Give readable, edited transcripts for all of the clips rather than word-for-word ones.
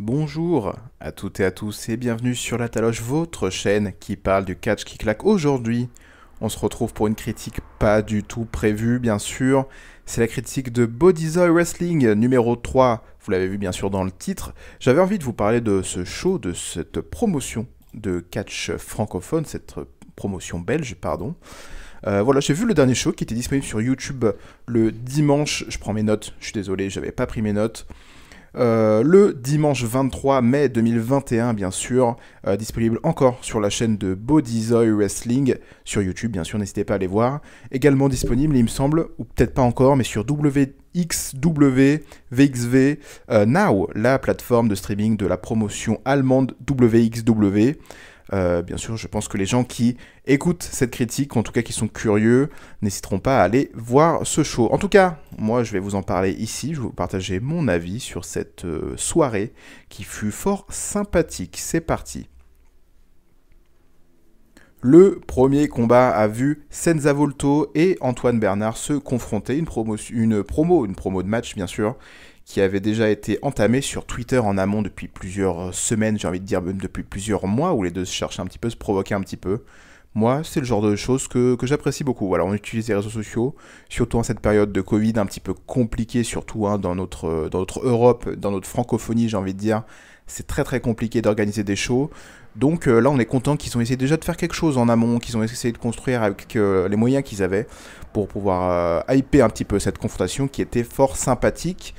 Bonjour à toutes et à tous et bienvenue sur La Taloche, votre chaîne qui parle du catch qui claque. Aujourd'hui, on se retrouve pour une critique pas du tout prévue, bien sûr. C'est la critique de Bodyzoy Wrestling numéro 3. Vous l'avez vu bien sûr dans le titre. J'avais envie de vous parler de ce show, de cette promotion de catch francophone, cette promotion belge, pardon. Voilà, j'ai vu le dernier show qui était disponible sur YouTube le dimanche. Je prends mes notes, je suis désolé, j'avais pas pris mes notes. Le dimanche 23 mai 2021, bien sûr, disponible encore sur la chaîne de Bodyzoy Wrestling, sur YouTube, bien sûr, n'hésitez pas à aller voir. Également disponible, il me semble, ou peut-être pas encore, mais sur WXW, VXV, Now, la plateforme de streaming de la promotion allemande WXW. Bien sûr, je pense que les gens qui écoutent cette critique, en tout cas qui sont curieux, n'hésiteront pas à aller voir ce show. En tout cas, moi je vais vous en parler ici, je vais vous partager mon avis sur cette soirée qui fut fort sympathique. C'est parti. Le premier combat a vu Senza Volto et Antoine Bernard se confronter, une promo de match bien sûr, qui avait déjà été entamée sur Twitter en amont depuis plusieurs semaines, j'ai envie de dire même depuis plusieurs mois, où les deux se cherchaient un petit peu, se provoquaient un petit peu. Moi, c'est le genre de choses que j'apprécie beaucoup. Voilà, on utilise les réseaux sociaux, surtout en cette période de Covid un petit peu compliquée, surtout dans notre Europe, dans notre francophonie, j'ai envie de dire. C'est très très compliqué d'organiser des shows. Donc là, on est content qu'ils ont essayé déjà de faire quelque chose en amont, qu'ils ont essayé de construire avec les moyens qu'ils avaient pour pouvoir hyper un petit peu cette confrontation qui était fort sympathique.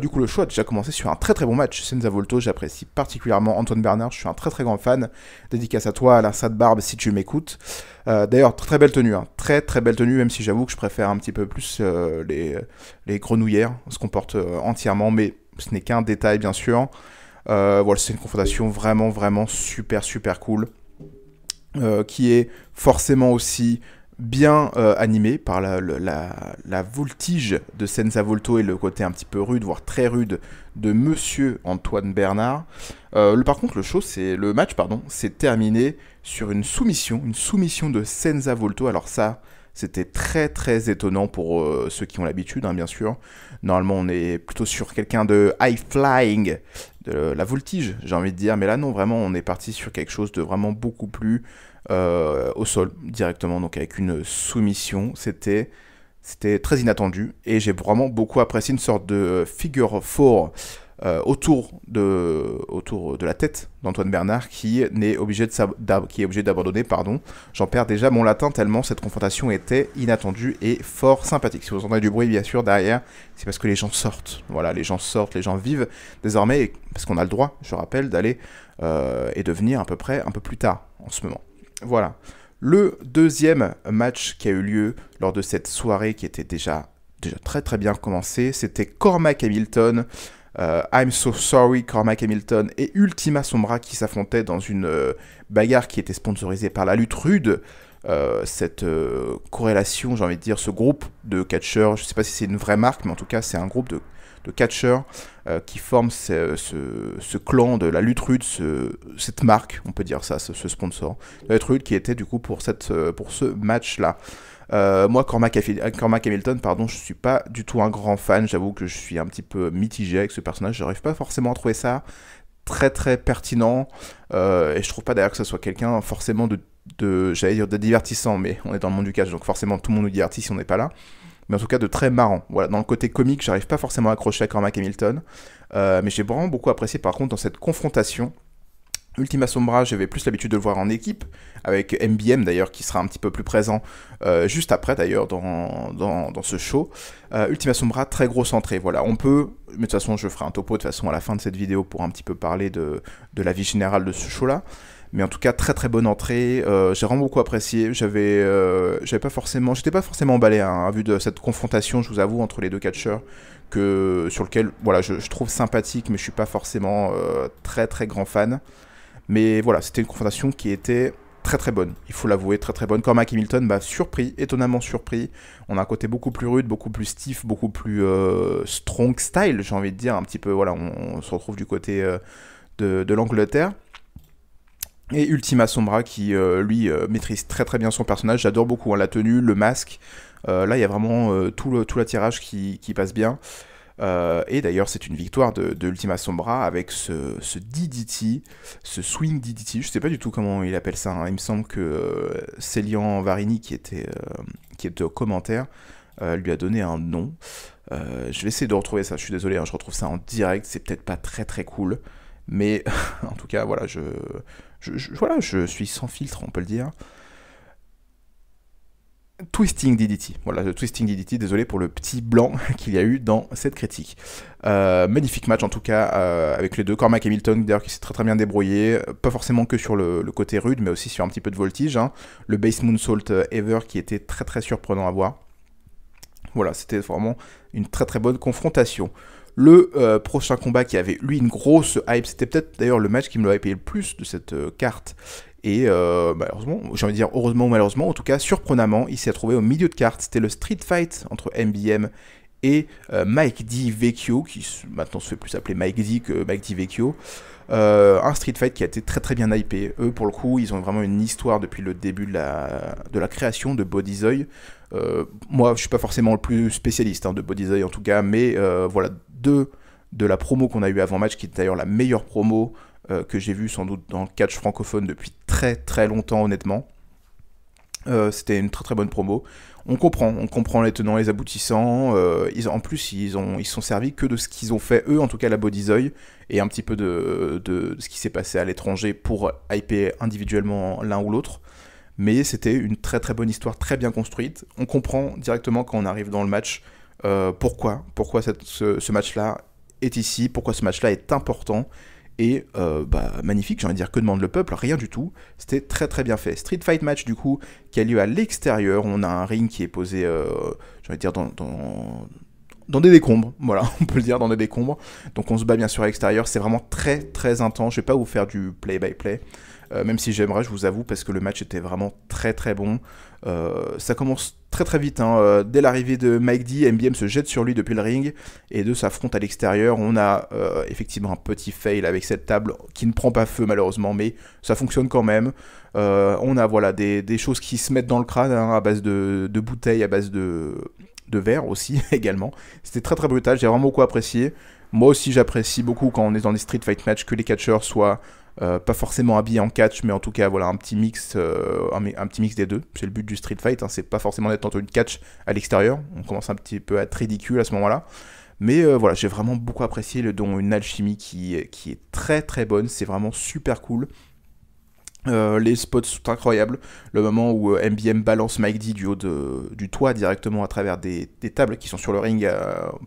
Du coup, le show a déjà commencé sur un très très bon match. Senza Volto, j'apprécie particulièrement Antoine Bernard, je suis un très très grand fan. Dédicace à toi, Alain Sadbarbe, si tu m'écoutes. D'ailleurs, très très belle tenue, hein. Très très belle tenue, même si j'avoue que je préfère un petit peu plus les grenouillères, se comportent entièrement, mais ce n'est qu'un détail bien sûr. Voilà, c'est une confrontation vraiment vraiment super super cool, qui est forcément aussi bien animée par la voltige de Senza Volto et le côté un petit peu rude, voire très rude, de Monsieur Antoine Bernard. Par contre, le match, pardon, s'est terminé sur une soumission de Senza Volto. Alors ça, c'était très très étonnant pour ceux qui ont l'habitude, hein, bien sûr. Normalement, on est plutôt sur quelqu'un de high flying, de la voltige, j'ai envie de dire. Mais là, non, vraiment, on est parti sur quelque chose de vraiment beaucoup plus au sol, directement. Donc avec une soumission, c'était très inattendu. Et j'ai vraiment beaucoup apprécié une sorte de figure four autour de la tête d'Antoine Bernard qui est obligé d'abandonner, pardon. J'en perds déjà mon latin tellement cette confrontation était inattendue et fort sympathique. Si vous entendez du bruit bien sûr derrière, c'est parce que les gens sortent. Voilà, les gens sortent, les gens vivent désormais, parce qu'on a le droit, je rappelle, d'aller et de venir à peu près un peu plus tard en ce moment. Voilà. Le deuxième match qui a eu lieu lors de cette soirée qui était déjà très très bien commencée, c'était Cormac Hamilton, I'm So Sorry, Cormac Hamilton et Ultima Sombra qui s'affrontaient dans une bagarre qui était sponsorisée par la lutte rude. Cette corrélation, j'ai envie de dire, ce groupe de catcheurs, je ne sais pas si c'est une vraie marque, mais en tout cas c'est un groupe de catcheurs qui forment ce clan de la lutte rude, cette marque, on peut dire ça, ce sponsor de la lutte rude qui était du coup pour ce match-là. Moi, Cormac Hamilton, pardon, je suis pas du tout un grand fan. J'avoue que je suis un petit peu mitigé avec ce personnage. J'arrive pas forcément à trouver ça très très pertinent. Et je trouve pas d'ailleurs que ce soit quelqu'un forcément j'allais dire de divertissant, mais on est dans le monde du catch, donc forcément tout le monde nous divertit si on n'est pas là. Mais en tout cas de très marrant. Voilà, dans le côté comique, j'arrive pas forcément à accrocher à Cormac Hamilton. Mais j'ai vraiment beaucoup apprécié par contre dans cette confrontation. Ultima Sombra, j'avais plus l'habitude de le voir en équipe, avec MBM d'ailleurs, qui sera un petit peu plus présent juste après d'ailleurs dans ce show. Ultima Sombra, très gros centré, voilà, on peut, mais de toute façon je ferai un topo de toute façon à la fin de cette vidéo pour un petit peu parler de la vie générale de ce show-là. Mais en tout cas, très très bonne entrée, j'ai vraiment beaucoup apprécié, j'étais pas forcément emballé hein, vu de cette confrontation, je vous avoue, entre les deux catcheurs, sur lequel voilà, je trouve sympathique, mais je suis pas forcément très très grand fan. Mais voilà, c'était une confrontation qui était très très bonne, il faut l'avouer, très très bonne. Cormac Hamilton m'a surpris, étonnamment surpris. On a un côté beaucoup plus rude, beaucoup plus stiff, beaucoup plus strong style, j'ai envie de dire, un petit peu, voilà, on se retrouve du côté de l'Angleterre. Et Ultima Sombra qui, lui, maîtrise très très bien son personnage, j'adore beaucoup hein, la tenue, le masque. Là, il y a vraiment tout l'attirage qui passe bien. Et d'ailleurs, c'est une victoire de Ultima Sombra avec ce DDT, ce swing DDT. Je sais pas du tout comment il appelle ça, hein. Il me semble que Célian Varini, qui était au commentaire, lui a donné un nom. Je vais essayer de retrouver ça. Je suis désolé, hein, je retrouve ça en direct. C'est peut-être pas très très cool. Mais en tout cas, voilà, voilà, je suis sans filtre, on peut le dire. Twisting DDT, voilà, le Twisting DDT, désolé pour le petit blanc qu'il y a eu dans cette critique. Magnifique match en tout cas, avec les deux, Cormac et Hamilton, d'ailleurs qui s'est très très bien débrouillé, pas forcément que sur le côté rude, mais aussi sur un petit peu de voltige, hein. Le base moonsault ever qui était très très surprenant à voir. Voilà, c'était vraiment une très très bonne confrontation. Le prochain combat qui avait lui une grosse hype, c'était peut-être d'ailleurs le match qui me l'a hypé le plus de cette carte. Et malheureusement, j'ai envie de dire heureusement ou malheureusement, en tout cas surprenamment, il s'est retrouvé au milieu de carte. C'était le street fight entre MBM et Mike D. Vecchio, qui maintenant se fait plus appeler Mike D que Mike D. Vecchio. Un street fight qui a été très très bien hypé. Eux, pour le coup, ils ont vraiment une histoire depuis le début de la création de Bodyzoy. Moi, je suis pas forcément le plus spécialiste de Bodyzoy en tout cas, mais voilà, de la promo qu'on a eu avant match, qui est d'ailleurs la meilleure promo que j'ai vue sans doute dans le catch francophone depuis très très longtemps, honnêtement. C'était une très très bonne promo. On comprend les tenants, les aboutissants. En plus, ils sont servis que de ce qu'ils ont fait eux, en tout cas la Bodyzoy, et un petit peu de ce qui s'est passé à l'étranger pour hyper individuellement l'un ou l'autre. Mais c'était une très très bonne histoire, très bien construite. On comprend directement quand on arrive dans le match pourquoi ce match-là est ici, pourquoi ce match-là est important. Et magnifique, j'ai envie de dire, que demande le peuple? Rien du tout, c'était très très bien fait. Street Fight match du coup, qui a lieu à l'extérieur, on a un ring qui est posé, j'ai envie de dire, dans des décombres, voilà, on peut le dire, dans des décombres. Donc on se bat bien sûr à l'extérieur, c'est vraiment très très intense, je vais pas vous faire du play-by-play, même si j'aimerais, je vous avoue, parce que le match était vraiment très très bon. Ça commence très très vite, hein. Dès l'arrivée de Mike D, MBM se jette sur lui depuis le ring, et deux s'affrontent à l'extérieur. On a effectivement un petit fail avec cette table qui ne prend pas feu malheureusement, mais ça fonctionne quand même. On a voilà, des choses qui se mettent dans le crâne, hein, à base de bouteilles, à base de verre aussi également. C'était très très brutal, j'ai vraiment beaucoup apprécié. Moi aussi j'apprécie beaucoup quand on est dans des street fight match que les catcheurs soient pas forcément habillés en catch, mais en tout cas voilà, un petit mix des deux. C'est le but du street fight, hein. C'est pas forcément d'être dans une catch à l'extérieur, on commence un petit peu à être ridicule à ce moment là. Mais voilà, j'ai vraiment beaucoup apprécié une alchimie qui est très très bonne, c'est vraiment super cool. Les spots sont incroyables. Le moment où MBM balance Mike D du haut du toit directement à travers des tables qui sont sur le ring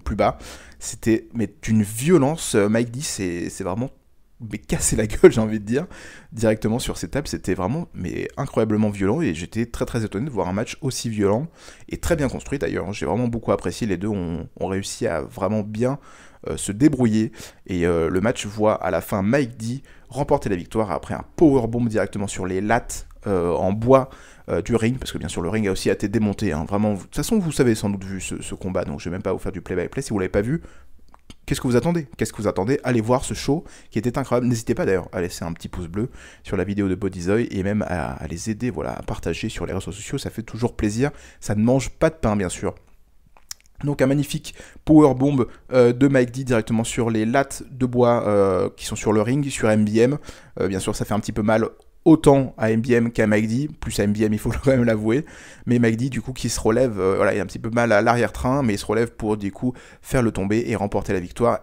plus bas, c'était d'une violence. Mike D c'est vraiment casser la gueule, j'ai envie de dire, directement sur ces tables. C'était vraiment incroyablement violent, et j'étais très très étonné de voir un match aussi violent et très bien construit d'ailleurs. J'ai vraiment beaucoup apprécié, les deux ont réussi à vraiment bien se débrouiller, et le match voit à la fin Mike D remporter la victoire après un powerbomb directement sur les lattes en bois du ring, parce que bien sûr le ring a aussi été démonté, hein. Vraiment, de toute façon vous savez sans doute vu ce combat, donc je vais même pas vous faire du play-by-play. Si vous l'avez pas vu, qu'est-ce que vous attendez? Allez voir ce show qui était incroyable. N'hésitez pas d'ailleurs à laisser un petit pouce bleu sur la vidéo de Bodyzoy, et même à les aider, voilà, à partager sur les réseaux sociaux, ça fait toujours plaisir. Ça ne mange pas de pain bien sûr. Donc un magnifique powerbomb de Mike D directement sur les lattes de bois qui sont sur le ring, sur MBM. Bien sûr ça fait un petit peu mal autant à MBM qu'à Mike D, plus à MBM il faut quand même l'avouer, mais Mike D du coup qui se relève, voilà, il a un petit peu mal à l'arrière-train, mais il se relève pour du coup faire le tomber et remporter la victoire.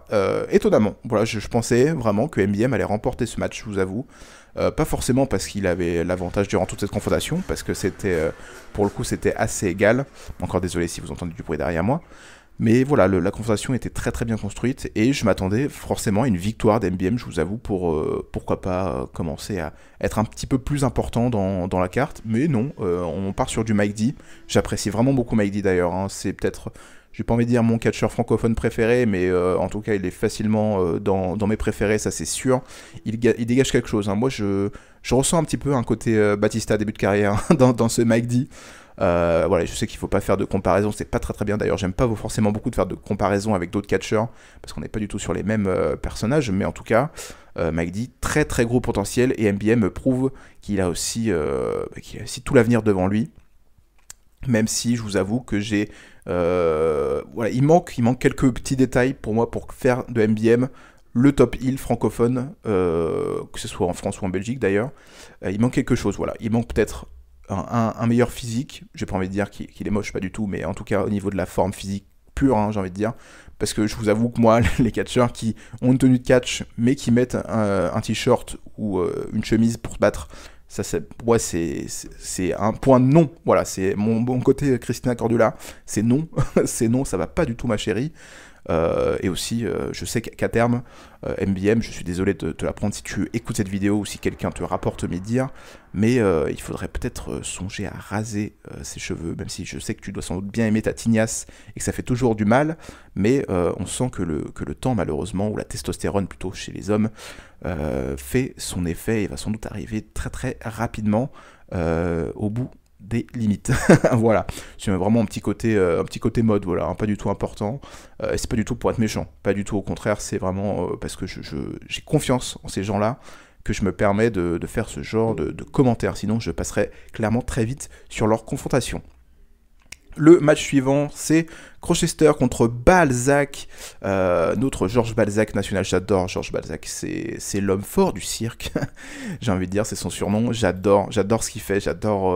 Étonnamment, voilà, je pensais vraiment que MBM allait remporter ce match, je vous avoue. Pas forcément parce qu'il avait l'avantage durant toute cette confrontation, parce que c'était, pour le coup, c'était assez égal. Encore désolé si vous entendez du bruit derrière moi. Mais voilà, la confrontation était très très bien construite, et je m'attendais forcément à une victoire d'MBM, je vous avoue, pour pourquoi pas commencer à être un petit peu plus important dans la carte. Mais non, on part sur du Mike D. J'apprécie vraiment beaucoup Mike D d'ailleurs, hein. C'est peut-être, j'ai pas envie de dire mon catcheur francophone préféré, mais en tout cas il est facilement dans mes préférés, ça c'est sûr. Il dégage quelque chose, hein. Moi je ressens un petit peu un côté Batista début de carrière dans ce Mike D. Voilà, je sais qu'il faut pas faire de comparaison, c'est pas très très bien. D'ailleurs, j'aime pas forcément beaucoup de faire de comparaison avec d'autres catcheurs, parce qu'on n'est pas du tout sur les mêmes personnages, mais en tout cas, Mike D, très très gros potentiel, et MBM prouve qu'il a aussi tout l'avenir devant lui. Même si je vous avoue que j'ai... voilà, il manque quelques petits détails pour moi pour faire de MBM le top heel francophone, que ce soit en France ou en Belgique d'ailleurs. Il manque quelque chose, voilà. Il manque peut-être un meilleur physique. J'ai pas envie de dire qu'il est moche, pas du tout, mais en tout cas au niveau de la forme physique pure, hein, j'ai envie de dire. Parce que je vous avoue que moi, les catcheurs qui ont une tenue de catch, mais qui mettent un t-shirt ou une chemise pour se battre, ça, ouais, c'est un point non. Voilà, c'est mon bon côté Christina Cordula. C'est non, c'est non, ça va pas du tout, ma chérie. Et aussi, je sais qu'à terme, MBM, je suis désolé de te l'apprendre si tu écoutes cette vidéo ou si quelqu'un te rapporte mes dires, mais il faudrait peut-être songer à raser ses cheveux, même si je sais que tu dois sans doute bien aimer ta tignasse et que ça fait toujours du mal, mais on sent que le temps, malheureusement, ou la testostérone plutôt chez les hommes, fait son effet et va sans doute arriver très très rapidement au bout des limites. Voilà, c'est vraiment un petit côté mode, voilà, hein, pas du tout important. C'est pas du tout pour être méchant, pas du tout, au contraire, c'est vraiment parce que j'ai confiance en ces gens-là que je me permets de faire ce genre de commentaires, sinon je passerai clairement très vite sur leur confrontation. Le match suivant, c'est Crochester contre Balzac, notre Georges Balzac national. J'adore Georges Balzac, c'est l'homme fort du cirque, j'ai envie de dire, c'est son surnom. J'adore ce qu'il fait, j'adore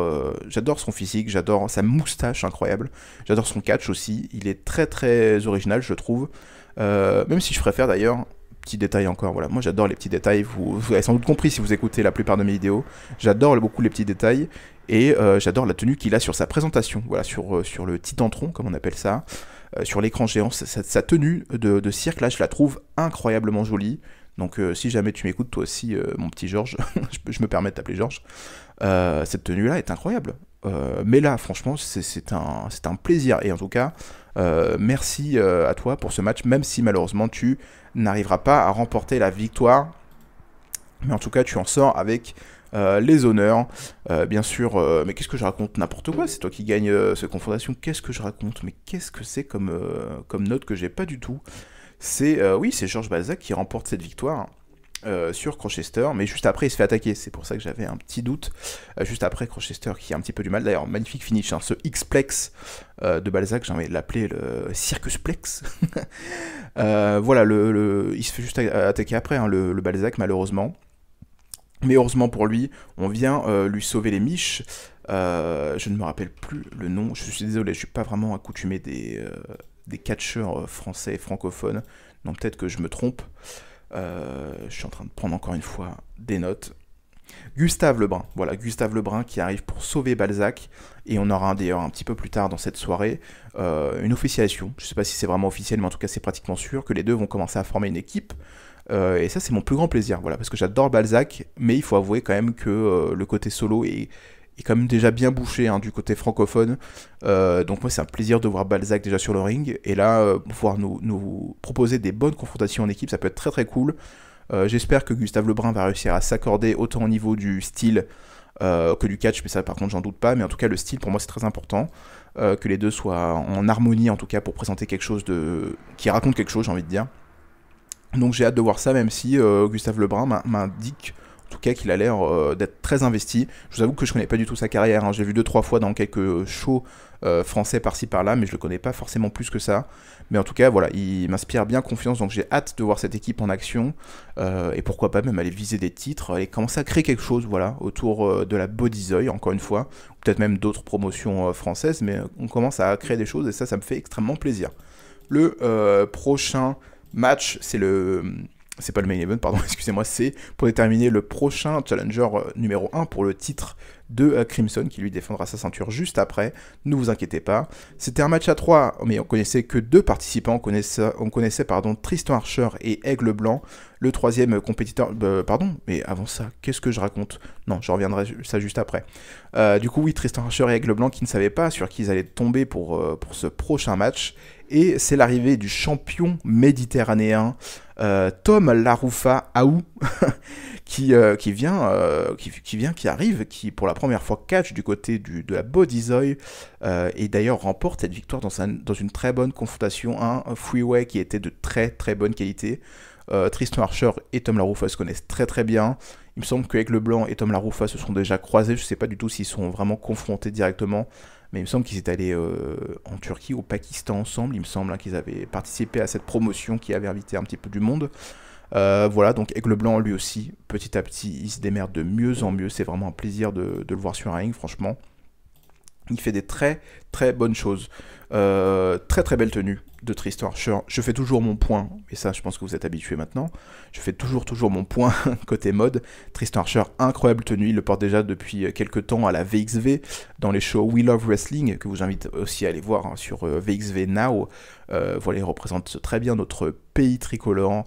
son physique, j'adore sa moustache incroyable, j'adore son catch aussi, il est très très original, je trouve, même si je préfère d'ailleurs... Petit détail encore, voilà, moi j'adore les petits détails, vous avez sans doute compris si vous écoutez la plupart de mes vidéos, j'adore beaucoup les petits détails, et j'adore la tenue qu'il a sur sa présentation, voilà, sur le titantron, comme on appelle ça, sur l'écran géant, sa tenue de cirque, là, je la trouve incroyablement jolie, donc si jamais tu m'écoutes, toi aussi, mon petit Georges, je me permets de t'appeler Georges, cette tenue-là est incroyable, mais là, franchement, c'est un plaisir, et en tout cas, merci à toi pour ce match, même si malheureusement tu n'arriveras pas à remporter la victoire, mais en tout cas tu en sors avec les honneurs, bien sûr, mais qu'est-ce que je raconte, n'importe quoi, c'est toi qui gagne cette confrontation, qu'est-ce que je raconte, mais qu'est-ce que c'est comme note que j'ai pas du tout, oui, c'est Georges Balzac qui remporte cette victoire, sur Crochester, mais juste après il se fait attaquer, c'est pour ça que j'avais un petit doute, juste après Crochester qui a un petit peu du mal, d'ailleurs magnifique finish, hein, ce X-Plex de Balzac, j'ai envie de l'appeler le Circusplex, voilà, il se fait juste attaquer après, hein, le Balzac malheureusement, mais heureusement pour lui, on vient lui sauver les miches, je ne me rappelle plus le nom, je suis désolé, je suis pas vraiment accoutumé des catcheurs français et francophones, donc peut-être que je me trompe, je suis en train de prendre encore une fois des notes. Gustave Lebrun, voilà, Gustave Lebrun qui arrive pour sauver Balzac, et on aura d'ailleurs un petit peu plus tard dans cette soirée une officiation, je sais pas si c'est vraiment officiel, mais en tout cas c'est pratiquement sûr que les deux vont commencer à former une équipe, et ça c'est mon plus grand plaisir, voilà, parce que j'adore Balzac, mais il faut avouer quand même que le côté solo est quand même déjà bien bouché, hein, du côté francophone, donc moi c'est un plaisir de voir Balzac déjà sur le ring, et là pouvoir nous proposer des bonnes confrontations en équipe, ça peut être très très cool. J'espère que Gustave Lebrun va réussir à s'accorder autant au niveau du style que du catch, mais ça par contre j'en doute pas, mais en tout cas le style pour moi c'est très important, que les deux soient en harmonie en tout cas pour présenter quelque chose qui raconte quelque chose, j'ai envie de dire. Donc j'ai hâte de voir ça, même si Gustave Lebrun m'indique en tout cas qu'il a l'air d'être très investi. Je vous avoue que je connais pas du tout sa carrière, hein. J'ai vu 2-3 fois dans quelques shows français par-ci par-là, mais je le connais pas forcément plus que ça. Mais en tout cas, voilà, il m'inspire bien confiance, donc j'ai hâte de voir cette équipe en action, et pourquoi pas même aller viser des titres, et commencer à créer quelque chose, voilà, autour de la Bodyzoy, encore une fois, ou peut-être même d'autres promotions françaises, mais on commence à créer des choses, et ça me fait extrêmement plaisir. Le prochain match, c'est pas le main event, pardon, excusez-moi, c'est pour déterminer le prochain challenger numéro 1 pour le titre de Crimson, qui lui défendra sa ceinture juste après, ne vous inquiétez pas. C'était un match à 3, mais on connaissait que 2 participants, on connaissait Tristan Archer et Aigle Blanc, le troisième compétiteur, pardon, mais avant ça, qu'est-ce que je raconte? Non, je reviendrai ça juste après. Du coup, oui, Tristan Archer et Aigle Blanc qui ne savaient pas sur qui ils allaient tomber pour ce prochain match, et c'est l'arrivée du champion méditerranéen, Tom Laroufa Aou, qui arrive, qui pour la première fois catch du côté de la Bodyzoy, et d'ailleurs remporte cette victoire dans une très bonne confrontation, un freeway qui était de très très bonne qualité. Tristan Archer et Tom Laroufa se connaissent très très bien. Il me semble qu'avec Leblanc et Tom Laroufa se sont déjà croisés, je ne sais pas du tout s'ils sont vraiment confrontés directement, mais il me semble qu'ils étaient allés en Turquie, au Pakistan ensemble, il me semble qu'ils avaient participé à cette promotion qui avait invité un petit peu du monde. Voilà, donc Aigle Blanc, lui aussi, petit à petit, il se démerde de mieux en mieux. C'est vraiment un plaisir de le voir sur un ring, franchement. Il fait des très très bonnes choses. Très très belle tenue de Tristan Archer. Je fais toujours mon point, et ça je pense que vous êtes habitués maintenant. Je fais toujours mon point côté mode. Tristan Archer, incroyable tenue. Il le porte déjà depuis quelques temps à la VXV, dans les shows We Love Wrestling, que vous invite aussi à aller voir hein, sur VXV Now. Voilà, il représente très bien notre pays tricolore.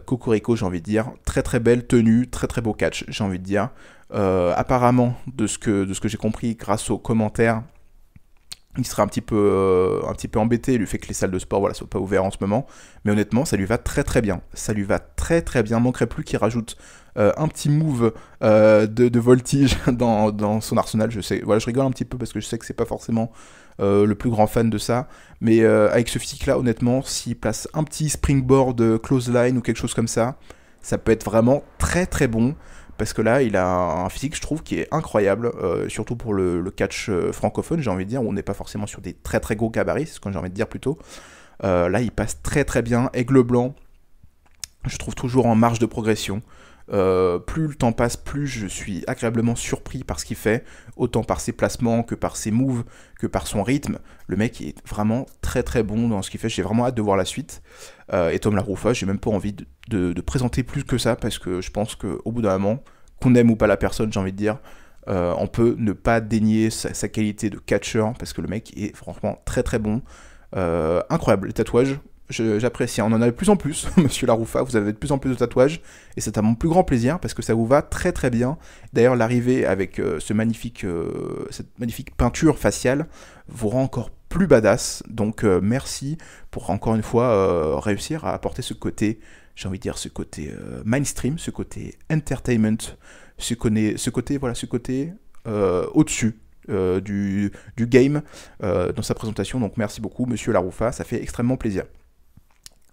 Cocorico, j'ai envie de dire. Très très belle tenue, très très beau catch, j'ai envie de dire. Apparemment, de ce que j'ai compris grâce aux commentaires, il serait un petit peu embêté du fait que les salles de sport voilà, soient pas ouvertes en ce moment. Mais honnêtement, ça lui va très très bien. Ça lui va très très bien. Manquerait plus qu'il rajoute un petit move de voltige dans son arsenal. Je sais, voilà, je rigole un petit peu parce que je sais que c'est pas forcément le plus grand fan de ça. Mais avec ce physique-là, honnêtement, s'il place un petit springboard clothesline ou quelque chose comme ça peut être vraiment très très bon. Parce que là, il a un physique, je trouve, qui est incroyable, surtout pour le catch francophone, j'ai envie de dire, où on n'est pas forcément sur des très très gros gabarits, c'est ce que j'ai envie de dire plutôt. Là, il passe très très bien. Aigle Blanc, je trouve toujours en marge de progression. Plus le temps passe, plus je suis agréablement surpris par ce qu'il fait, autant par ses placements que par ses moves, que par son rythme. Le mec est vraiment très très bon dans ce qu'il fait, j'ai vraiment hâte de voir la suite. Et Tom Laroufa, j'ai même pas envie de présenter plus que ça, parce que je pense qu'au bout d'un moment, qu'on aime ou pas la personne, j'ai envie de dire, on peut ne pas dénier sa qualité de catcheur, parce que le mec est franchement très très bon. Incroyable, les tatouages. J'apprécie, on en a de plus en plus, monsieur Laroufa, vous avez de plus en plus de tatouages, et c'est à mon plus grand plaisir, parce que ça vous va très très bien. D'ailleurs, l'arrivée avec cette magnifique peinture faciale vous rend encore plus badass, donc merci pour encore une fois réussir à apporter ce côté, j'ai envie de dire, ce côté mainstream, ce côté entertainment, ce côté au-dessus. Du game dans sa présentation, donc merci beaucoup monsieur Laroufa, ça fait extrêmement plaisir.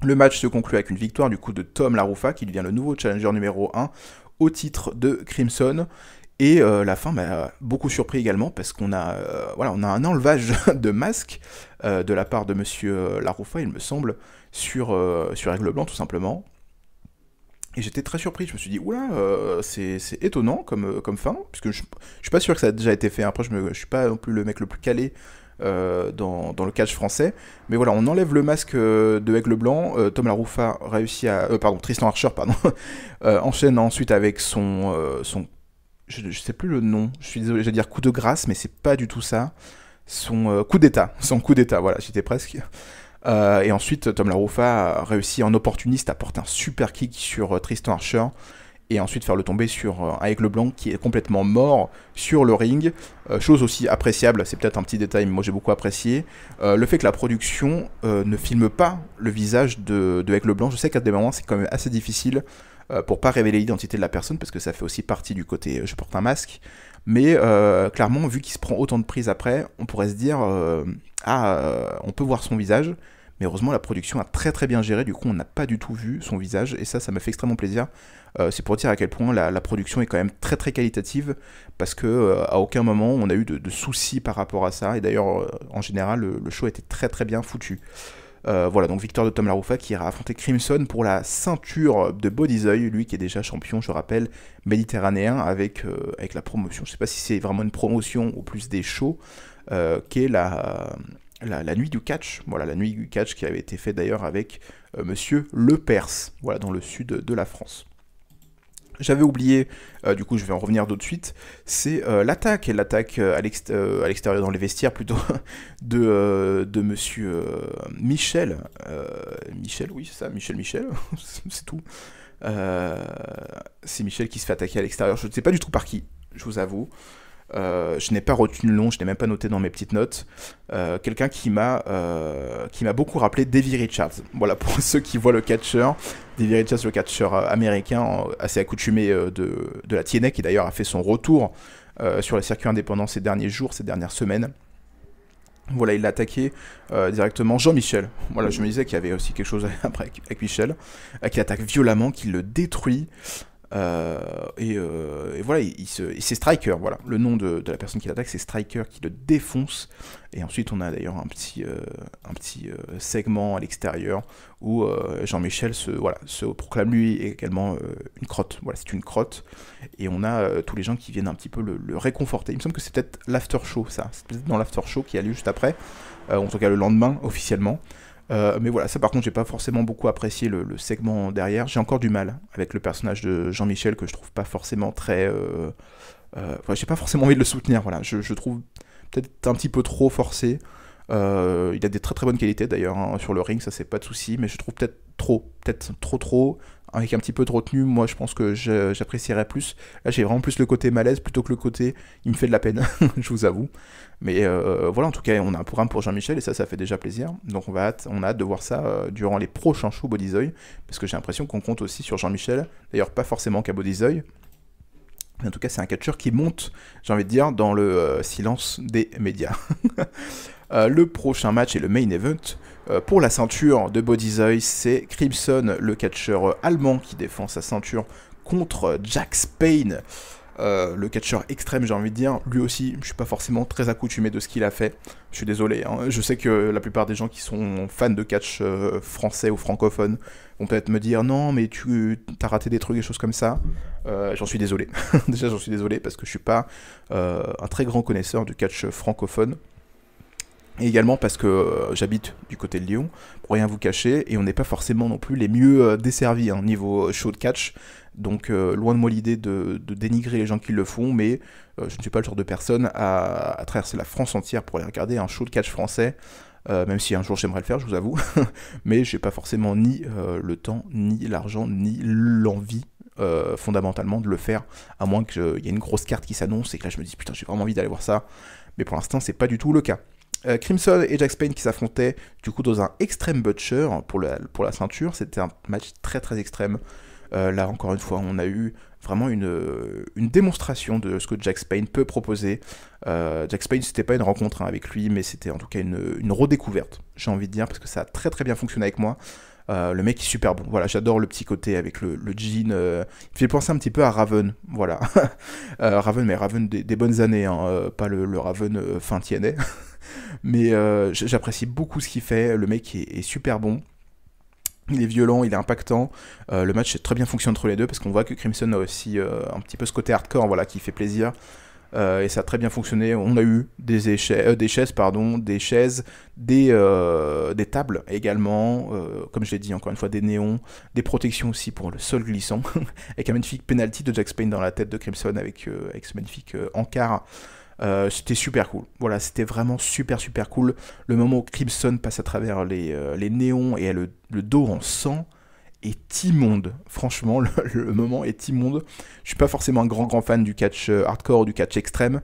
Le match se conclut avec une victoire du coup de Tom Laroufa qui devient le nouveau challenger numéro 1 au titre de Crimson. Et la fin m'a beaucoup surpris également parce qu'on a, on a un enlevage de masque de la part de monsieur Laroufa, il me semble, sur Aigle Blanc tout simplement. Et j'étais très surpris, je me suis dit, oula, c'est étonnant comme fin, puisque je suis pas sûr que ça a déjà été fait. Après, je suis pas non plus le mec le plus calé dans le catch français. Mais voilà, on enlève le masque de Aigle Blanc. Tom Laroufa réussit à. Tristan Archer, enchaîne ensuite avec son. Je sais plus le nom, je suis désolé, j'allais dire coup de grâce, mais c'est pas du tout ça. Son coup d'état, voilà, j'étais presque. Et ensuite, Tom Laroufa a réussi en opportuniste à porter un super kick sur Tristan Archer et ensuite faire le tomber sur un Aigle Blanc qui est complètement mort sur le ring. Chose aussi appréciable, c'est peut-être un petit détail, mais moi j'ai beaucoup apprécié. Le fait que la production ne filme pas le visage de Aigle Blanc. Je sais qu'à des moments c'est quand même assez difficile pour pas révéler l'identité de la personne parce que ça fait aussi partie du côté je porte un masque. Mais clairement, vu qu'il se prend autant de prises après, on pourrait se dire on peut voir son visage. Mais heureusement, la production a très très bien géré, du coup on n'a pas du tout vu son visage, et ça m'a fait extrêmement plaisir. C'est pour dire à quel point la production est quand même très très qualitative, parce que à aucun moment on a eu de soucis par rapport à ça, et d'ailleurs en général le show était très très bien foutu. Voilà, donc victoire de Tom Laroufa qui ira affronter Crimson pour la ceinture de Bodyzoy, lui qui est déjà champion, je rappelle, méditerranéen avec la promotion. Je sais pas si c'est vraiment une promotion ou plus des shows, qui est la nuit du catch. Voilà, la nuit du catch qui avait été fait d'ailleurs avec monsieur Le Perse, voilà, dans le sud de la France. J'avais oublié, du coup je vais en revenir tout de suite, c'est l'attaque à l'extérieur dans les vestiaires plutôt, de monsieur Michel. Michel, oui c'est ça, Michel, c'est tout. C'est Michel qui se fait attaquer à l'extérieur, je ne sais pas du tout par qui, je vous avoue. Je n'ai pas retenu le nom, je n'ai même pas noté dans mes petites notes. Quelqu'un qui m'a beaucoup rappelé Davey Richards. Voilà, pour ceux qui voient le catcheur, Davey Richards, le catcheur américain assez accoutumé de la TNA, qui d'ailleurs a fait son retour sur les circuits indépendants ces derniers jours, ces dernières semaines. Voilà, il l'a attaqué directement Jean-Michel. Voilà, je me disais qu'il y avait aussi quelque chose après avec Michel, qui l'attaque violemment, qui le détruit. Et voilà, c'est Striker, voilà. Le nom de la personne qui l'attaque, c'est Striker qui le défonce. Et ensuite, on a d'ailleurs un petit segment à l'extérieur où Jean-Michel se proclame lui également une crotte. Voilà, c'est une crotte. Et on a tous les gens qui viennent un petit peu le réconforter. Il me semble que c'est peut-être l'after show, ça. C'est peut-être dans l'after show qui a lieu juste après. En tout cas, le lendemain, officiellement. Mais voilà, ça par contre, j'ai pas forcément beaucoup apprécié le segment derrière. J'ai encore du mal avec le personnage de Jean-Michel que je trouve pas forcément très. J'ai pas forcément envie de le soutenir. Voilà, je trouve peut-être un petit peu trop forcé. Il a des très très bonnes qualités d'ailleurs hein, sur le ring, ça c'est pas de souci, mais je trouve peut-être trop, avec un petit peu de retenue. Moi je pense que j'apprécierais plus. Là j'ai vraiment plus le côté malaise plutôt que le côté il me fait de la peine, je vous avoue. Mais voilà, en tout cas on a un programme pour Jean-Michel et ça fait déjà plaisir. Donc on a hâte de voir ça durant les prochains shows Bodyzoy, parce que j'ai l'impression qu'on compte aussi sur Jean-Michel. D'ailleurs pas forcément qu'à Bodyzoy. Mais en tout cas, c'est un catcheur qui monte, j'ai envie de dire, dans le silence des médias. Le prochain match est le main event. Pour la ceinture de Bodyzoy, c'est Crimson, le catcheur allemand, qui défend sa ceinture contre Jack Spain. Le catcheur extrême, j'ai envie de dire. Lui aussi, je suis pas forcément très accoutumé de ce qu'il a fait. Je suis désolé. Hein. Je sais que la plupart des gens qui sont fans de catch français ou francophone vont peut-être me dire non, mais tu as raté des trucs, des choses comme ça. J'en suis désolé. Déjà, j'en suis désolé parce que je suis pas un très grand connaisseur du catch francophone. Et également parce que j'habite du côté de Lyon, pour rien vous cacher, et on n'est pas forcément non plus les mieux desservis hein, niveau show de catch. Donc loin de moi l'idée de dénigrer les gens qui le font, mais je ne suis pas le genre de personne à traverser la France entière pour aller regarder un show de catch français, même si un jour j'aimerais le faire, je vous avoue, mais j'ai pas forcément ni le temps, ni l'argent, ni l'envie. Fondamentalement de le faire, à moins qu'il y ait une grosse carte qui s'annonce et que là je me dis putain j'ai vraiment envie d'aller voir ça, mais pour l'instant c'est pas du tout le cas. Crimson et Jack Spain qui s'affrontaient du coup dans un Extreme Butcher pour la ceinture, c'était un match très très extrême. Là encore une fois on a eu vraiment une démonstration de ce que Jack Spain peut proposer. Jack Spain c'était pas une rencontre hein, avec lui, mais c'était en tout cas une redécouverte, j'ai envie de dire, parce que ça a très très bien fonctionné avec moi. Le mec est super bon, voilà, j'adore le petit côté avec le jean, il me fait penser un petit peu à Raven, voilà. Raven, mais Raven des bonnes années, hein, pas le Raven fin tiennet. Mais j'apprécie beaucoup ce qu'il fait, le mec est super bon. Il est violent, il est impactant, le match très bien fonctionné entre les deux, parce qu'on voit que Crimson a aussi un petit peu ce côté hardcore voilà, qui fait plaisir. Et ça a très bien fonctionné. On a eu des chaises, des tables également, comme je l'ai dit encore une fois, des néons, des protections aussi pour le sol glissant, avec un magnifique penalty de Jack Spain dans la tête de Crimson avec ce magnifique encart. C'était super cool. Voilà, c'était vraiment super super cool. Le moment où Crimson passe à travers les néons et a le dos en sang est immonde. Franchement, le moment est immonde. Je suis pas forcément un grand fan du catch hardcore ou du catch extrême,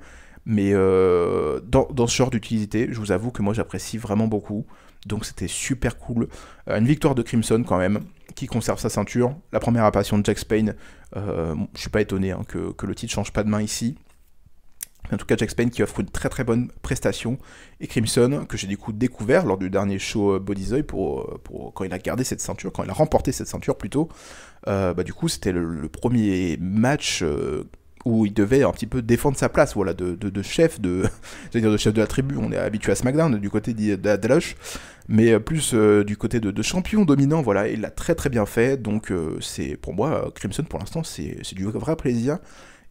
mais dans ce genre d'utilité, je vous avoue que moi j'apprécie vraiment beaucoup. Donc c'était super cool. Une victoire de Crimson quand même, qui conserve sa ceinture. La première apparition de Jack Spain, je suis pas étonné hein, que le titre change pas de main ici. En tout cas, Jack Spain qui offre une très très bonne prestation. Et Crimson, que j'ai du coup découvert lors du dernier show Bodyzoy pour quand il a gardé cette ceinture, quand il a remporté cette ceinture plutôt. Du coup, c'était le premier match où il devait un petit peu défendre sa place, voilà, de chef, j'allais dire de chef de la tribu. On est habitué à SmackDown du côté d'Aloche, mais plus du côté de champion dominant, voilà. Il l'a très très bien fait. Donc c'est pour moi Crimson pour l'instant c'est du vrai plaisir.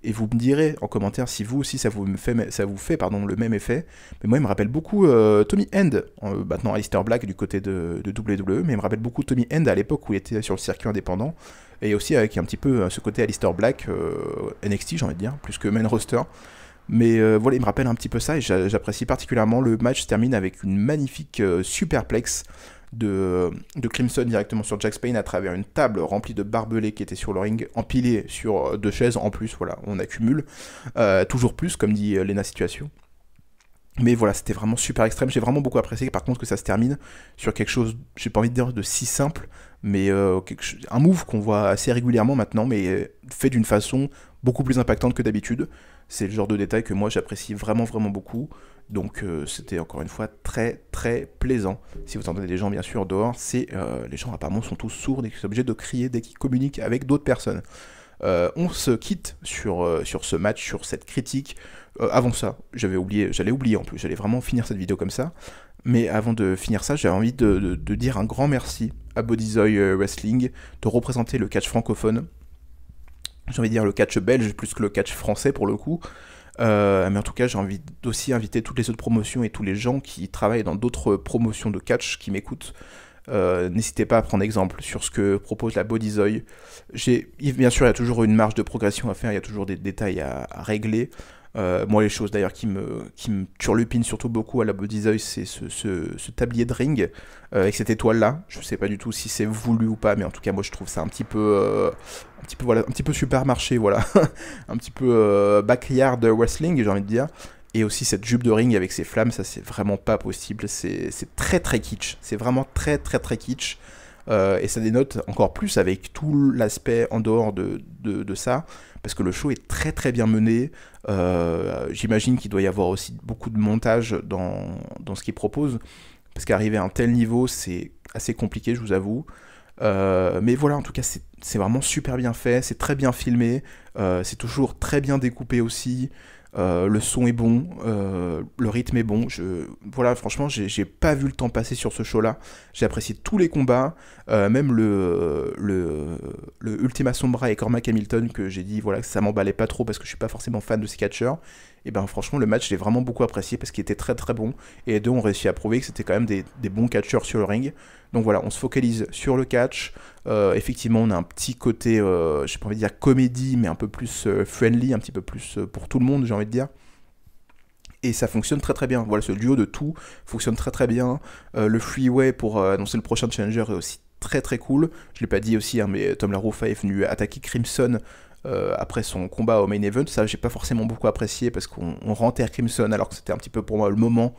Et vous me direz en commentaire si vous aussi ça vous fait le même effet. Mais moi il me rappelle beaucoup Tommy End, maintenant Aleister Black du côté de WWE, mais il me rappelle beaucoup Tommy End à l'époque où il était sur le circuit indépendant. Et aussi avec un petit peu ce côté Aleister Black, NXT j'ai envie de dire, plus que main roster. Mais voilà, il me rappelle un petit peu ça et j'apprécie particulièrement. Le match se termine avec une magnifique superplex de Crimson directement sur Jack Spain à travers une table remplie de barbelés qui était sur le ring, empilée sur deux chaises en plus, voilà, on accumule, toujours plus, comme dit Lena Situation. Mais voilà, c'était vraiment super extrême, j'ai vraiment beaucoup apprécié par contre que ça se termine sur quelque chose, j'ai pas envie de dire de si simple, mais un move qu'on voit assez régulièrement maintenant, mais fait d'une façon beaucoup plus impactante que d'habitude. C'est le genre de détail que moi j'apprécie vraiment vraiment beaucoup. Donc c'était encore une fois très très plaisant. Si vous entendez des gens bien sûr dehors, les gens apparemment sont tous sourds et qu'ils sont obligés de crier dès qu'ils communiquent avec d'autres personnes. On se quitte sur ce match, sur cette critique. Avant ça, j'allais oublier en plus, j'allais vraiment finir cette vidéo comme ça. Mais avant de finir ça, j'avais envie de dire un grand merci à Bodyzoy Wrestling de représenter le catch francophone. J'ai envie de dire le catch belge plus que le catch français pour le coup. Mais en tout cas, j'ai envie d'aussi inviter toutes les autres promotions et tous les gens qui travaillent dans d'autres promotions de catch qui m'écoutent. N'hésitez pas à prendre exemple sur ce que propose la Bodyzoy. Bien sûr, il y a toujours une marge de progression à faire, il y a toujours des détails à régler. Moi, les choses d'ailleurs qui me turlupinent surtout beaucoup à la Bodyzoy, c'est ce tablier de ring avec cette étoile-là. Je sais pas du tout si c'est voulu ou pas, mais en tout cas, moi, je trouve ça un petit peu supermarché, voilà, un petit peu backyard wrestling, j'ai envie de dire. Et aussi cette jupe de ring avec ses flammes, ça c'est vraiment pas possible. C'est très très kitsch. C'est vraiment très très très kitsch. Et ça dénote encore plus avec tout l'aspect en dehors de ça, parce que le show est très très bien mené. J'imagine qu'il doit y avoir aussi beaucoup de montage dans ce qu'il propose, parce qu'arriver à un tel niveau, c'est assez compliqué, je vous avoue. Mais voilà, en tout cas, c'est vraiment super bien fait, c'est très bien filmé, c'est toujours très bien découpé aussi. Le son est bon, le rythme est bon. Voilà, franchement, j'ai pas vu le temps passer sur ce show-là. J'ai apprécié tous les combats, même le Ultima Sombra et Cormac Hamilton que j'ai dit voilà que ça m'emballait pas trop parce que je suis pas forcément fan de ces catcheurs. Et ben franchement, le match j'ai vraiment beaucoup apprécié parce qu'il était très très bon. Et les deux ont réussi à prouver que c'était quand même des bons catcheurs sur le ring. Donc voilà, on se focalise sur le catch. Effectivement, on a un petit côté, j'ai pas envie de dire comédie, mais un peu plus friendly, un petit peu plus pour tout le monde, j'ai envie de dire. Et ça fonctionne très très bien. Voilà, ce duo de tout fonctionne très très bien. Le freeway pour annoncer le prochain challenger est aussi très très cool. Je l'ai pas dit aussi, hein, mais Tom Larouffa est venu attaquer Crimson après son combat au main event. Ça, j'ai pas forcément beaucoup apprécié parce qu'on renterre Crimson alors que c'était un petit peu pour moi le moment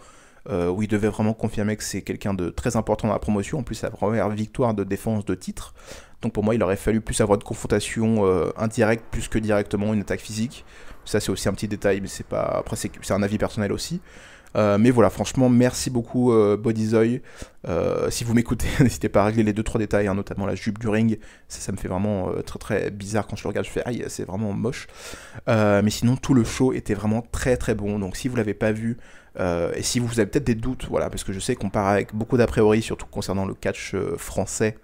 où il devait vraiment confirmer que c'est quelqu'un de très important dans la promotion. En plus, sa première victoire de défense de titre. Donc pour moi, il aurait fallu plus avoir de confrontation indirecte plus que directement une attaque physique. Ça, c'est aussi un petit détail, mais c'est pas. Après, c'est un avis personnel aussi. Mais voilà, franchement, merci beaucoup Bodyzoy. Si vous m'écoutez, n'hésitez pas à régler les 2-3 détails, hein, notamment la jupe du ring. Ça me fait vraiment très très bizarre quand je le regarde. Je fais aïe, c'est vraiment moche. Mais sinon, tout le show était vraiment très très bon. Donc si vous l'avez pas vu, et si vous avez peut-être des doutes, voilà, parce que je sais qu'on part avec beaucoup d'a priori, surtout concernant le catch français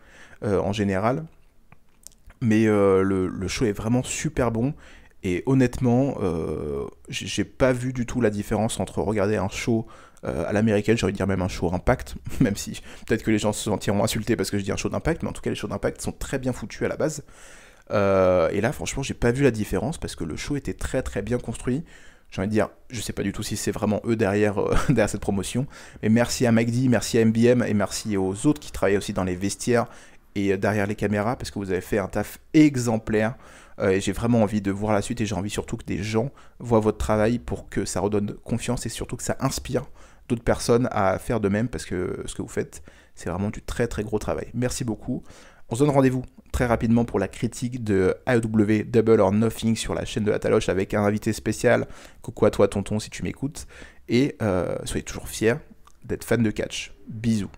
en général. Mais le show est vraiment super bon. Et honnêtement, j'ai pas vu du tout la différence entre regarder un show à l'américaine, j'ai envie de dire même un show Impact, même si peut-être que les gens se sentiront insultés parce que je dis un show d'Impact, mais en tout cas les shows d'Impact sont très bien foutus à la base. Et là, franchement, j'ai pas vu la différence parce que le show était très très bien construit. J'ai envie de dire, je sais pas du tout si c'est vraiment eux derrière, derrière cette promotion, mais merci à McD, merci à MBM et merci aux autres qui travaillent aussi dans les vestiaires et derrière les caméras parce que vous avez fait un taf exemplaire. Et j'ai vraiment envie de voir la suite et j'ai envie surtout que des gens voient votre travail pour que ça redonne confiance et surtout que ça inspire d'autres personnes à faire de même parce que ce que vous faites, c'est vraiment du très très gros travail. Merci beaucoup. On se donne rendez-vous très rapidement pour la critique de AEW Double or Nothing sur la chaîne de la Taloche avec un invité spécial. Coucou à toi tonton si tu m'écoutes. Et soyez toujours fiers d'être fan de catch. Bisous.